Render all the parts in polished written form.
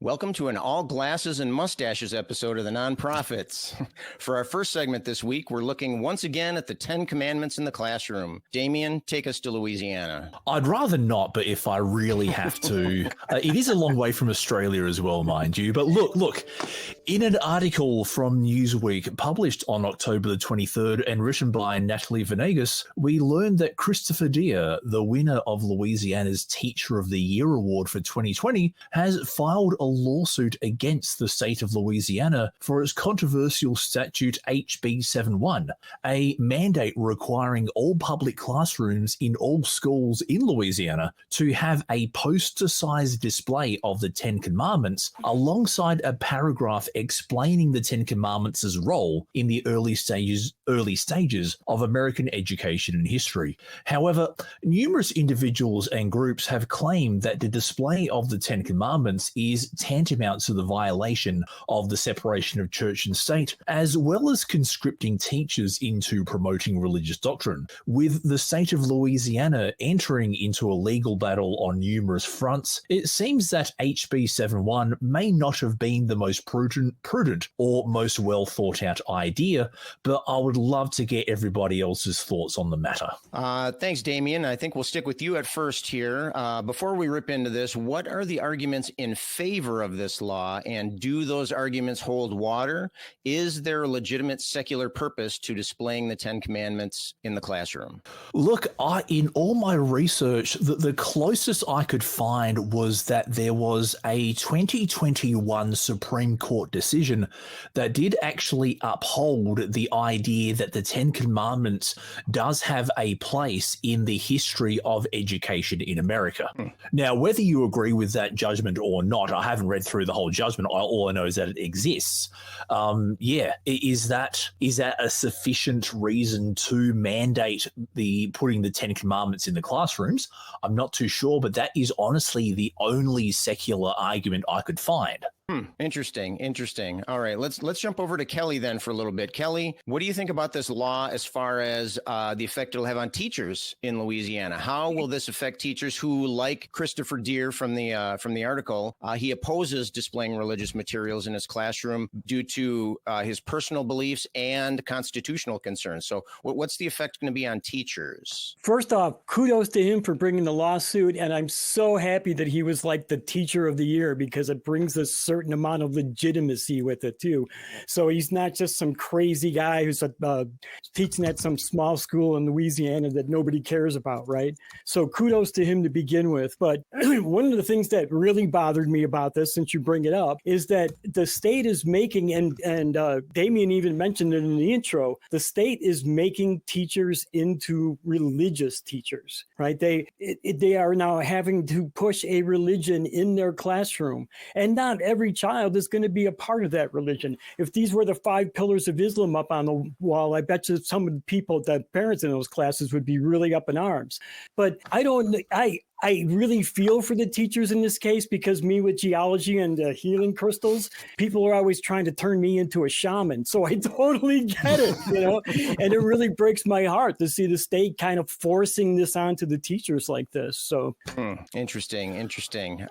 Welcome to an all glasses and mustaches episode of the Nonprofits. For our first segment this week, we're looking once again at the 10 Commandments in the classroom. Damien, take us to Louisiana. I'd rather not, but if I really have to, it is a long way from Australia as well, mind you. But look, in an article from Newsweek published on October the 23rd and written by Natalie Venegas, we learned that Christopher Diehr, the winner of Louisiana's Teacher of the Year Award for 2020, has filed a lawsuit against the state of Louisiana for its controversial statute HB 71, a mandate requiring all public classrooms in all schools in Louisiana to have a poster-sized display of the Ten Commandments alongside a paragraph explaining the Ten Commandments' role in the early stages of American education and history. However, numerous individuals and groups have claimed that the display of the Ten Commandments is tantamount to the violation of the separation of church and state, as well as conscripting teachers into promoting religious doctrine. With the state of Louisiana entering into a legal battle on numerous fronts, it seems that HB 71 may not have been the most prudent or most well thought out idea, but I would love to get everybody else's thoughts on the matter. Thanks, Damien. I think we'll stick with you at first here. Before we rip into this, what are the arguments in favor of this law, and do those arguments hold water? Is there a legitimate secular purpose to displaying the Ten Commandments in the classroom? Look, in all my research, the closest I could find was that there was a 2021 Supreme Court decision that did actually uphold the idea that the Ten Commandments does have a place in the history of education in America. Now, whether you agree with that judgment or not, I haven't read through the whole judgment. All I know is that it exists. Is that a sufficient reason to mandate putting the Ten Commandments in the classrooms? I'm not too sure, but that is honestly the only secular argument I could find. Interesting. All right, let's jump over to Kelly then for a little bit. Kelly, what do you think about this law as far as the effect it'll have on teachers in Louisiana? How will this affect teachers who, like Christopher Diehr from the article, he opposes displaying religious materials in his classroom due to his personal beliefs and constitutional concerns? So what's the effect going to be on teachers? First off, kudos to him for bringing the lawsuit, and I'm so happy that he was like the Teacher of the Year, because it brings a certain amount of legitimacy with it too. So he's not just some crazy guy who's teaching at some small school in Louisiana that nobody cares about, right? So kudos to him to begin with. But one of the things that really bothered me about this, since you bring it up, is that the state is making, and Damien even mentioned it in the intro, the state is making teachers into religious teachers, right? They are now having to push a religion in their classroom, and not every child is going to be a part of that religion. If these were the 5 pillars of Islam up on the wall, I bet you some of the people, the parents in those classes, would be really up in arms. But I really feel for the teachers in this case, because me with geology and healing crystals, people are always trying to turn me into a shaman. So I totally get it, and it really breaks my heart to see the state kind of forcing this onto the teachers like this. So Interesting.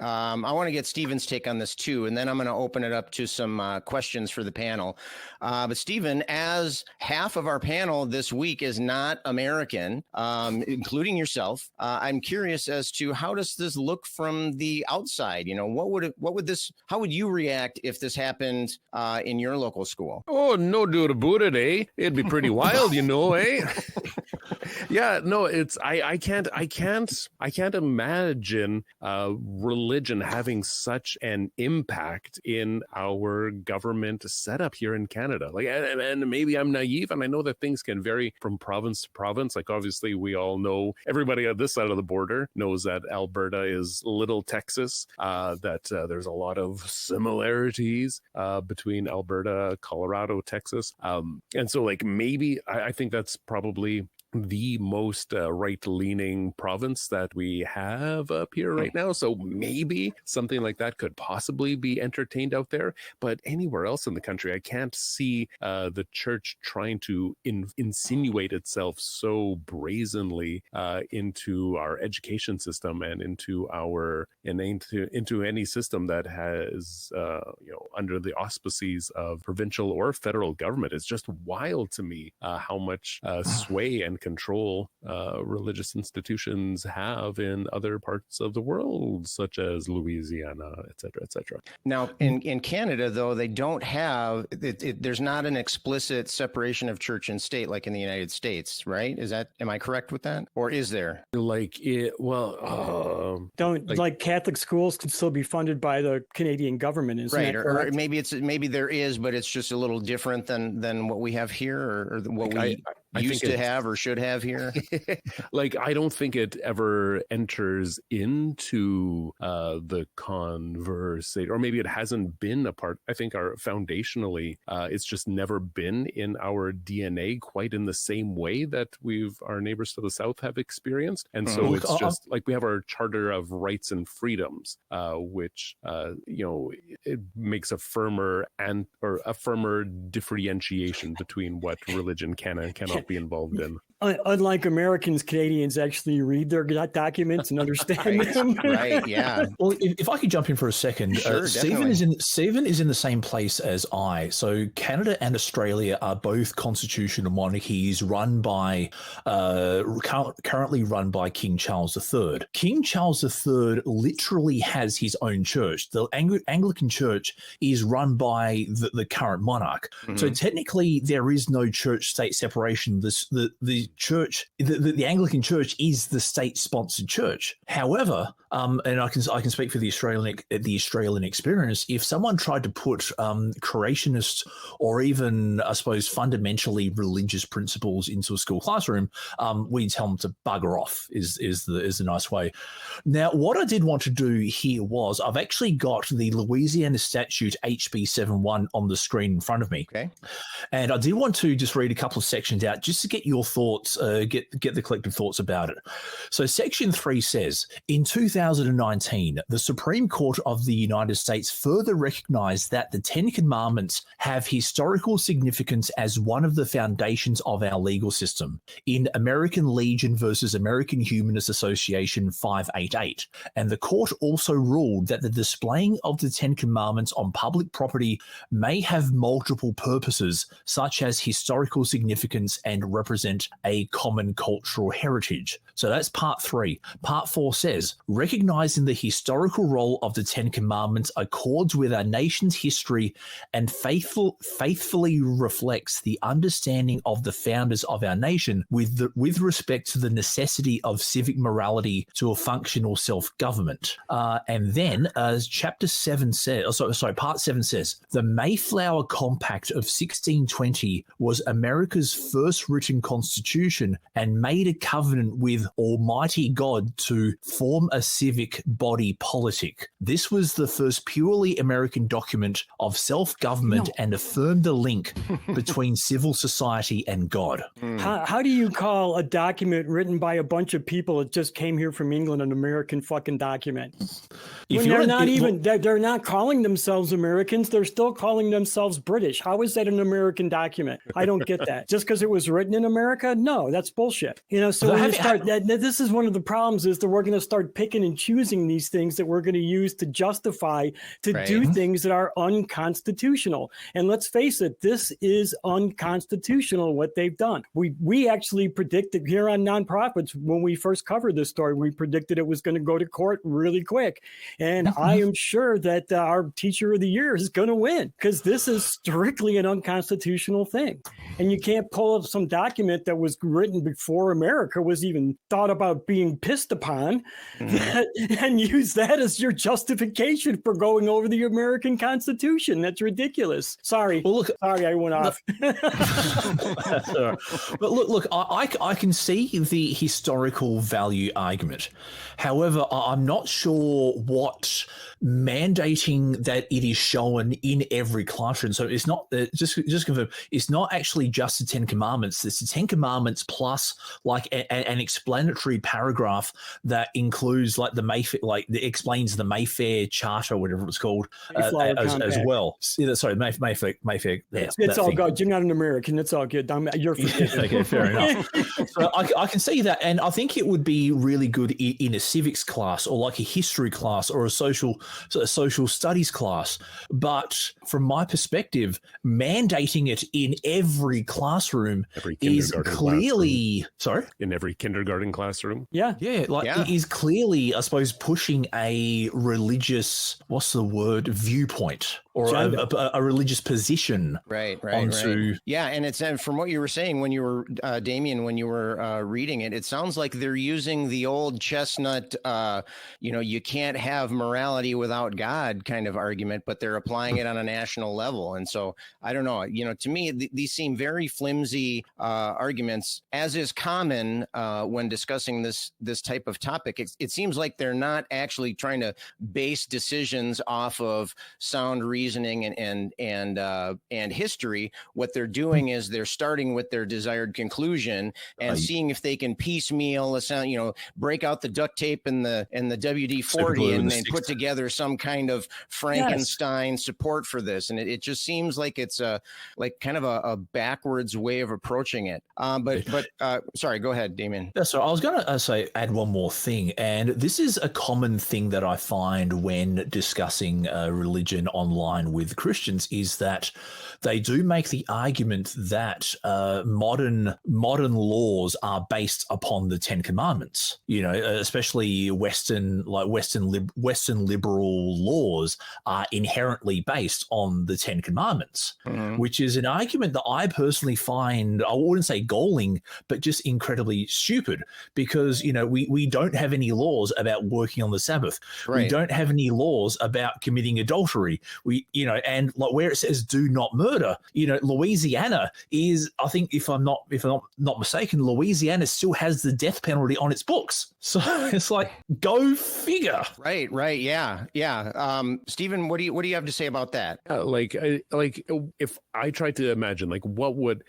I want to get Stephen's take on this too, and then I'm going to open it up to some questions for the panel. But Stephen, as half of our panel this week is not American, including yourself, I'm curious as to how does this look from the outside? How would you react if this happened in your local school? Oh, no doubt about it, eh? It'd be pretty wild, eh? Yeah, no, I can't imagine religion having such an impact in our government setup here in Canada. And maybe I'm naive, and I know that things can vary from province to province. Like, obviously, we all know, everybody on this side of the border knows that Alberta is little Texas, that there's a lot of similarities between Alberta, Colorado, Texas. And so, maybe I think that's probably the most right-leaning province that we have up here right now. So maybe something like that could possibly be entertained out there. But anywhere else in the country, I can't see the church trying to insinuate itself so brazenly into our education system and into any system that has under the auspices of provincial or federal government. It's just wild to me how much sway and control religious institutions have in other parts of the world, such as Louisiana, et cetera, et cetera. Now, in Canada, though, they don't have, there's not an explicit separation of church and state like in the United States, right? Am I correct with that? Or is there? Like Catholic schools can still be funded by the Canadian government, isn't right? That or maybe there is, but it's just a little different than what we have here, or what we used to have or should have here. I don't think it ever enters into the conversation, or maybe it hasn't been a part. I think foundationally, it's just never been in our DNA quite in the same way that our neighbors to the south have experienced. And so it's just like we have our Charter of Rights and Freedoms, which it makes a firmer differentiation between what religion can and cannot be involved in. Unlike Americans, Canadians actually read their documents and understand them. Right, yeah. Well, if I could jump in for a second, sure, Stephen is in the same place as I. So Canada and Australia are both constitutional monarchies currently run by King Charles III. King Charles III literally has his own church. The Anglican Church is run by the current monarch. Mm-hmm. So technically, there is no church-state separation. The Anglican Church is the state-sponsored church. However, and I can speak for the Australian experience. If someone tried to put creationist or even, I suppose, fundamentally religious principles into a school classroom, we tell them to bugger off. Is the nice way. Now, what I did want to do here was I've actually got the Louisiana statute HB 71 on the screen in front of me. Okay, and I did want to just read a couple of sections out just to get your thoughts, get the collective thoughts about it. So Section 3 says, in 2019, the Supreme Court of the United States further recognized that the Ten Commandments have historical significance as one of the foundations of our legal system in American Legion versus American Humanist Association 588. And the court also ruled that the displaying of the Ten Commandments on public property may have multiple purposes, such as historical significance and represent a common cultural heritage. So that's part 3. Part 4 says, recognizing the historical role of the Ten Commandments accords with our nation's history and faithfully reflects the understanding of the founders of our nation with respect to the necessity of civic morality to a functional self-government. And then Chapter 7 says, Part 7 says, the Mayflower Compact of 1620 was America's first written constitution and made a covenant with Almighty God to form a civic body politic. This was the first purely American document of self-government and affirmed the link between civil society and God. How do you call a document written by a bunch of people that just came here from England an American fucking document? They're not calling themselves Americans. They're still calling themselves British. How is that an American document? I don't get that. Just because it was written in America? No, that's bullshit. So this is one of the problems is that we're going to start picking and choosing these things that we're going to use to justify do things that are unconstitutional. And let's face it, this is unconstitutional what they've done. We actually predicted here on Nonprofits when we first covered this story, we predicted it was going to go to court really quick. And I am sure that our Teacher of the Year is going to win because this is strictly an unconstitutional thing. And you can't pull up some document that was written before America was even thought about being pissed upon and use that as your justification for going over the American Constitution. That's ridiculous. Sorry. Well, Sorry, I went off. But look, I can see the historical value argument. However, I'm not sure what mandating that it is shown in every classroom. So it's not just confirm. It's not actually just the 10 Commandments. It's the 10 Commandments plus like an explanatory paragraph that includes like the Mayfair, like that explains the Mayfair Charter, whatever it's called, as well. Sorry, Mayfair. It's all good. You're not an American. It's all good. You're forgiven. Okay, fair enough. So I can see that, and I think it would be really good in a civics class or like a history class or a social studies class. But from my perspective, mandating it in every classroom is clearly in every kindergarten classroom. It is clearly, I suppose, pushing a religious, what's the word, viewpoint or a religious position. Right. Yeah, and from what you were saying when you were Damien, when you were reading it, it sounds like they're using the old chestnut, you can't have morality without God kind of argument, but they're applying it on a national level. And so I don't know, to me, these seem very flimsy arguments, as is common when discussing this type of topic. It seems like they're not actually trying to base decisions off of sound reasoning and history. What they're doing is they're starting with their desired conclusion and seeing if they can piecemeal, break out the duct tape and the WD-40 and put together some kind of Frankenstein support for this. And it just seems like it's kind of a backwards way of approaching it. But sorry, go ahead, Damien. So I was going to add one more thing, and this is a common thing that I find when discussing religion online with Christians, is that they do make the argument that modern laws are based upon the 10 Commandments. Especially Western liberal laws are inherently based on the 10 Commandments, which is an argument that I personally find, I wouldn't say galling, but just incredibly stupid, because we don't have any laws about working on the Sabbath. Right. We don't have any laws about committing adultery. And like where it says do not murder, Louisiana is, I think if I'm not mistaken, Louisiana still has the death penalty on its books. So it's like, go figure. Right. Yeah. Stephen, what do you have to say about that? If I tried to imagine,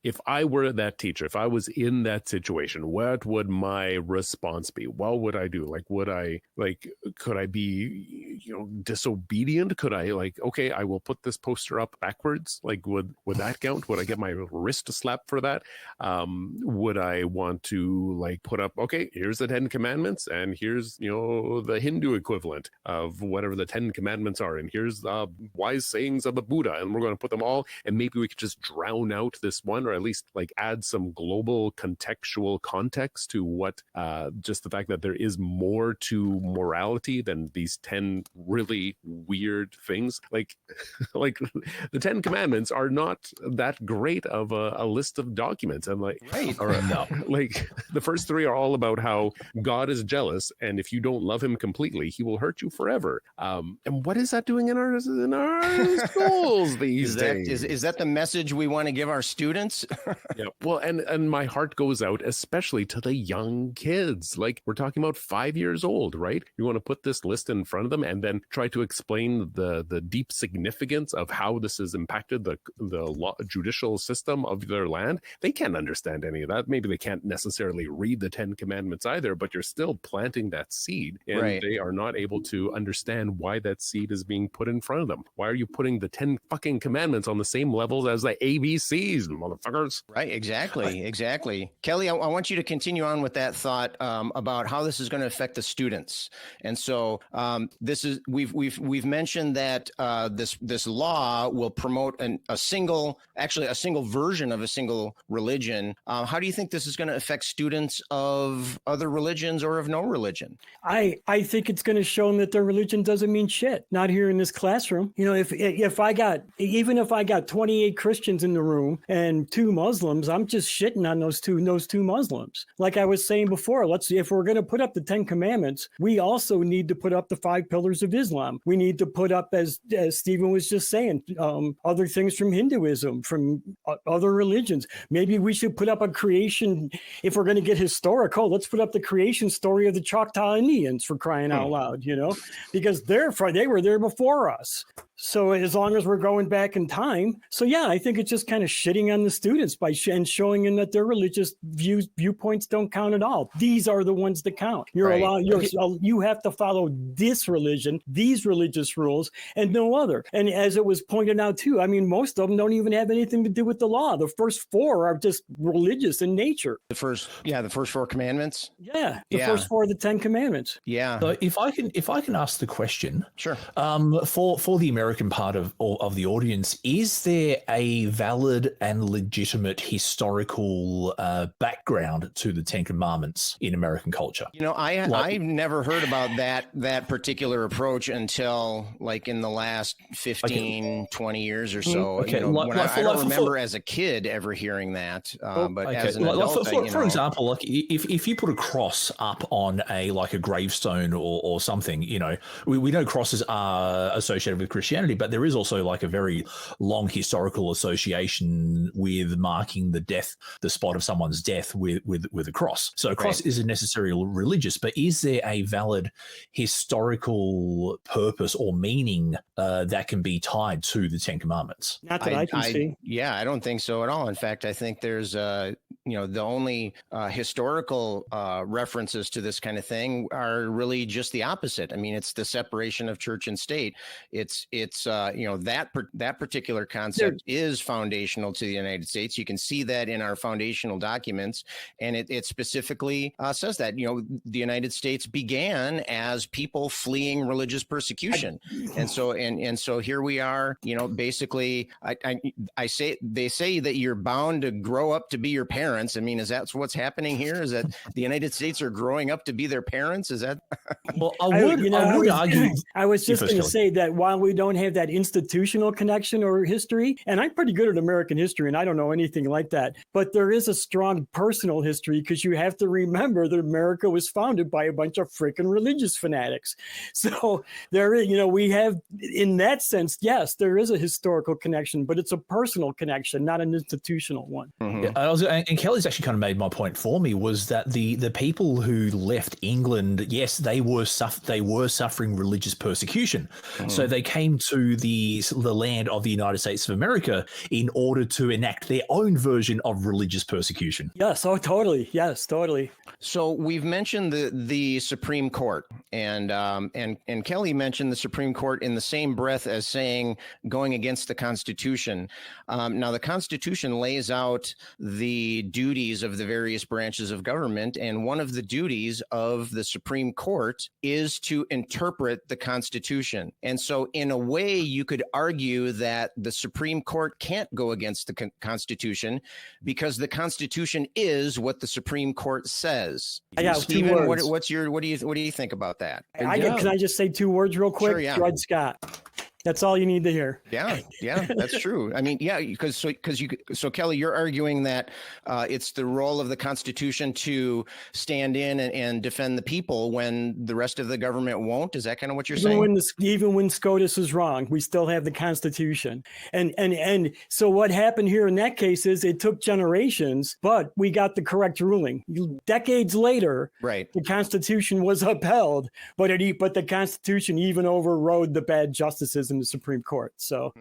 if I were that teacher, if I was in that situation, what would my response be? What would I do? Could I be, disobedient? Could I okay, I will put this poster up backwards? Would that count? Would I get my wrist slapped for that? Would I want to put up, okay, here's the 10 Commandments, and here's, the Hindu equivalent of whatever the 10 Commandments are, and here's the wise sayings of the Buddha, and we're going to put them all, and maybe we could just drown out this one, or at least add some global contextual context to what just the fact that there is more to morality than these 10 really weird things. The 10 Commandments are not that great of a list of documents, and the first 3 are all about how God is jealous, and if you don't love him completely, he will hurt you forever. And what is that doing in our schools these days? Is that the message we want to give our students? Yeah. Well, and my heart goes out especially to the young kids. We're talking about 5 years old, right? You want to put this list in front of them and then try to explain the deep significance of how this has impacted the judicial system of their land. They can't understand any of that. Maybe they can't necessarily read the 10 Commandments either, but you're still planting that seed, and they are not able to understand why that seed is being put in front of them. Why are you putting the 10 fucking Commandments on the same levels as the ABCs, motherfuckers? Right, exactly. Kelly, I want you to continue on with that thought about how this is going to affect the students. And so we've mentioned that this law will promote a single version of a single religion. How do you think this is going to affect students of other religions or of no religion? I think it's going to show them that their religion doesn't mean shit. Not here in this classroom. If I got 28 Christians in the room and 2 Muslims, I'm just shitting on those two Muslims. Like I was saying before, if we're going to put up the 10 Commandments, we also need to put up the 5 pillars followers of Islam. We need to put up, as Stephen was just saying, other things from Hinduism, from other religions. Maybe we should put up a creation, if we're going to get historical, let's put up the creation story of the Choctaw Indians, for crying out loud, because they were there before us. So as long as we're going back in time. So yeah, I think it's just kind of shitting on the students by and showing them that their religious viewpoints don't count at all. These are the ones that count. You have to follow this religion, these religious rules, and no other. And as it was pointed out too, I mean, most of them don't even have anything to do with the law. The first four are just religious in nature. The first four commandments. Yeah, the first four of the 10 commandments. Yeah. So if I can ask the question, sure. For the American part of the audience, is there a valid and legitimate historical background to the 10 Commandments in American culture? I've never heard about that particular approach until like in the last 15, 20 years or so. Okay. I don't remember as a kid ever hearing that, but as an adult, for example, like if you put a cross up on a gravestone or something, we know crosses are associated with Christianity, but there is also like a very long historical association with marking the spot of someone's death with a cross. So a cross isn't necessarily religious, but is there a valid historical purpose or meaning that can be tied to the 10 Commandments? Not that I can see. Yeah, I don't think so at all. In fact, I think there's the only historical references to this kind of thing are really just the opposite. I mean, it's the separation of church and state. It's that particular concept is foundational to the United States. You can see that in our foundational documents, and it specifically says that the United States began as people fleeing religious persecution, and so here we are. Basically, they say that you're bound to grow up to be your parents. I mean, is that what's happening here? Is that the United States are growing up to be their parents? Is that? Well, I would argue. I was just going to say that while we don't have that institutional connection or history, and I'm pretty good at American history, and I don't know anything like that, but there is a strong personal history, because you have to remember that America was founded by a bunch of freaking religious fanatics. So there is, we have, in that sense, yes, there is a historical connection, but it's a personal connection, not an institutional one. Mm-hmm. Yeah, and Kelly's actually kind of made my point for me, was that the people who left England, yes, they were suffering religious persecution. Mm-hmm. So they came to the land of the United States of America in order to enact their own version of religious persecution. Yes, totally. Yes, totally. So we've mentioned the Supreme Court, and Kelly mentioned the Supreme Court in the same breath as saying going against the Constitution. Now, the Constitution lays out the duties of the various branches of government, and one of the duties of the Supreme Court is to interpret the Constitution. And so, in a way, you could argue that the Supreme Court can't go against the Constitution because the Constitution is what the Supreme Court says. Stephen, what do you think about that? Can I just say 2 words real quick? Sure, yeah. Dred Scott. That's all you need to hear. Yeah, that's true. I mean, yeah, because Kelly, you're arguing that it's the role of the Constitution to stand in and defend the people when the rest of the government won't. Is that kind of what you're saying? Even when SCOTUS is wrong, we still have the Constitution. And so what happened here in that case is it took generations, but we got the correct ruling. Decades later, right, the Constitution was upheld, but the Constitution even overrode the bad justices in the Supreme Court. So,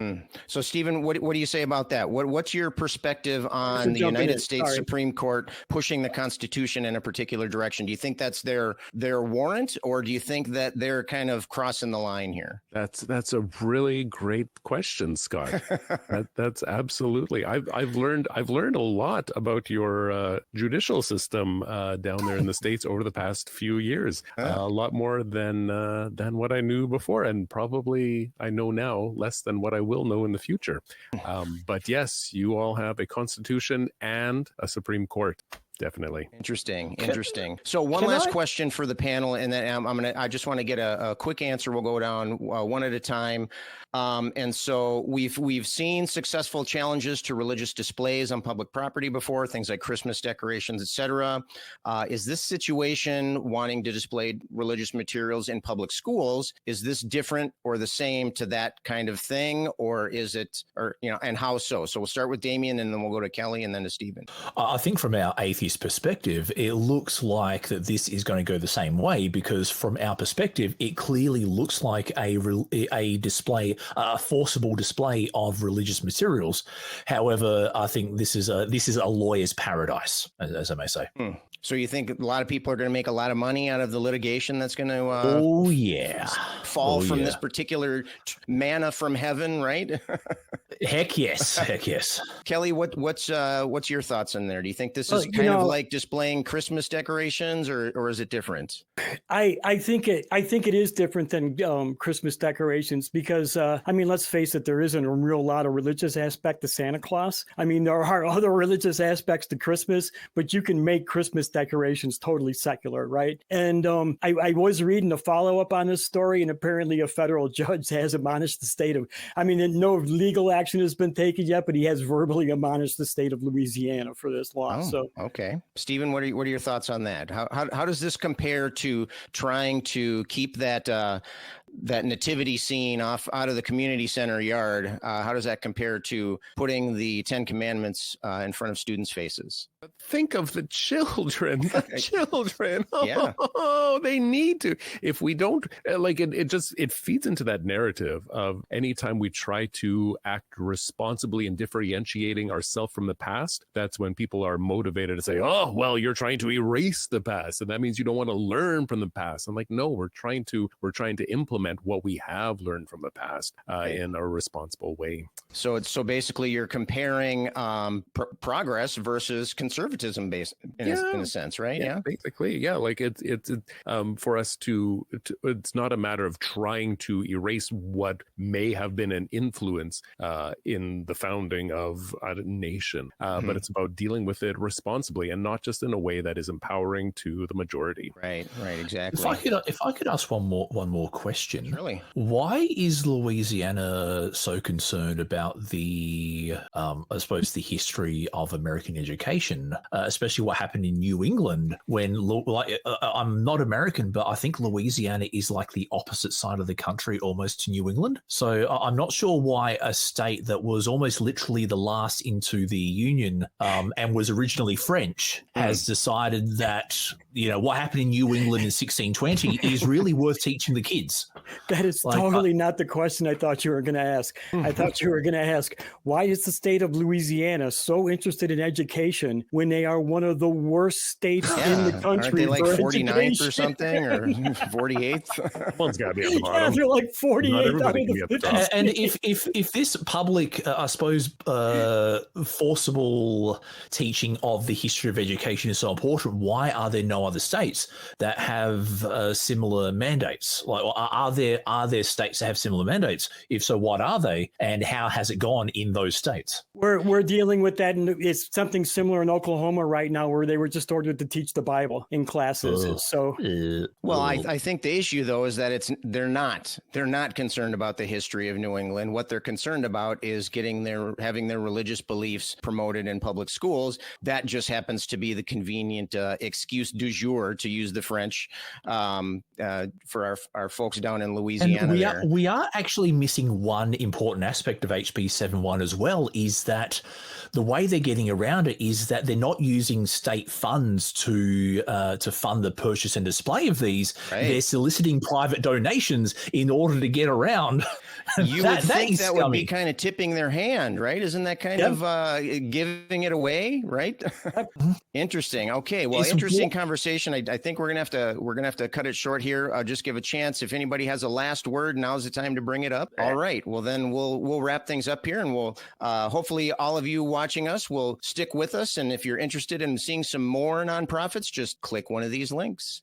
So Stephen, what do you say about that? What's your perspective on the United States Supreme Court pushing the Constitution in a particular direction? Do you think that's their warrant, or do you think that they're kind of crossing the line here? That's a really great question, Scott. That's absolutely. I've learned a lot about your judicial system down there in the States over the past few years. A lot more than what I knew before, and probably I know now less than what I will know in the future. But yes, you all have a constitution and a Supreme Court. definitely. Interesting. So one can last I- question for the panel, and then I just want to get a quick answer. We'll go down one at a time. And so we've seen successful challenges to religious displays on public property before, things like Christmas decorations, etc. Is this situation wanting to display religious materials in public schools? Is this different or the same to that kind of thing, or is it, and how so? So we'll start with Damien, and then we'll go to Kelly, and then to Stephen. I think from our atheist perspective, it looks like that this is going to go the same way, because from our perspective, it clearly looks like a display, a forcible display of religious materials. However, I think this is a lawyer's paradise, as I may say. So you think a lot of people are going to make a lot of money out of the litigation that's going to fall from this particular manna from heaven, right? Heck yes. Kelly, what's your thoughts in there? Do you think this is kind of like displaying Christmas decorations, or is it different? I think it is different than Christmas decorations because let's face it, there isn't a real lot of religious aspect to Santa Claus. I mean, there are other religious aspects to Christmas, but you can make Christmas decorations totally secular, right? And I was reading a follow-up on this story, and apparently a federal judge has admonished the state of, no legal action has been taken yet, but he has verbally admonished the state of Louisiana for this law. Okay. Stephen, what are your thoughts on that? How does this compare to trying to keep that nativity scene out of the community center yard? How does that compare to putting the 10 Commandments in front of students' faces? Think of the children. Yeah. Oh, they need to. If we don't, it feeds into that narrative of anytime we try to act responsibly in differentiating ourselves from the past, that's when people are motivated to say, oh, well, you're trying to erase the past, and that means you don't want to learn from the past. I'm like, no, we're trying to implement what we have learned from the past in a responsible way. So basically you're comparing progress versus conservatism based in a sense, right? Yeah. Basically, yeah. Like it's for us to it's not a matter of trying to erase what may have been an influence in the founding of a nation, but it's about dealing with it responsibly and not just in a way that is empowering to the majority. Right, exactly. If I could ask one more question. Surely. Why is Louisiana so concerned about the history of American education, especially what happened in New England when, I'm not American, but I think Louisiana is like the opposite side of the country almost to New England. So I'm not sure why a state that was almost literally the last into the Union and was originally French has decided that, what happened in New England in 1620 is really worth teaching the kids. That is totally not the question I thought you were going to ask. I thought you were going to ask, why is the state of Louisiana so interested in education when they are one of the worst states in the country? Aren't they like for 49th education? or something, or 48th? One's got to be at the bottom. Yeah, they're like 48. Not everybody can be at the top. And if this public, forcible teaching of the history of education is so important, why are there no other states that have similar mandates? Like, are there states that have similar mandates? If so, what are they, and how has it gone in those states? We're dealing with that. And it's something similar in Oklahoma right now, where they were just ordered to teach the Bible in classes. I think the issue though is that they're not concerned about the history of New England. What they're concerned about is having their religious beliefs promoted in public schools. That just happens to be the convenient excuse du jour, to use the French, for our folks down in Louisiana. And we are actually missing one important aspect of HB 71 as well, is that the way they're getting around it is that they're not using state funds to fund the purchase and display of these. Right. They're soliciting private donations in order to get around. You would think that would be kind of tipping their hand, right? Isn't that kind of giving it away, right? Interesting. Okay, well, interesting conversation. I think we're gonna have to cut it short here. Just give a chance if anybody has a last word. Now's the time to bring it up. All right. Well, then we'll wrap things up here, and we'll hopefully all of you watching us will stick with us. And if you're interested in seeing some more nonprofits, just click one of these links.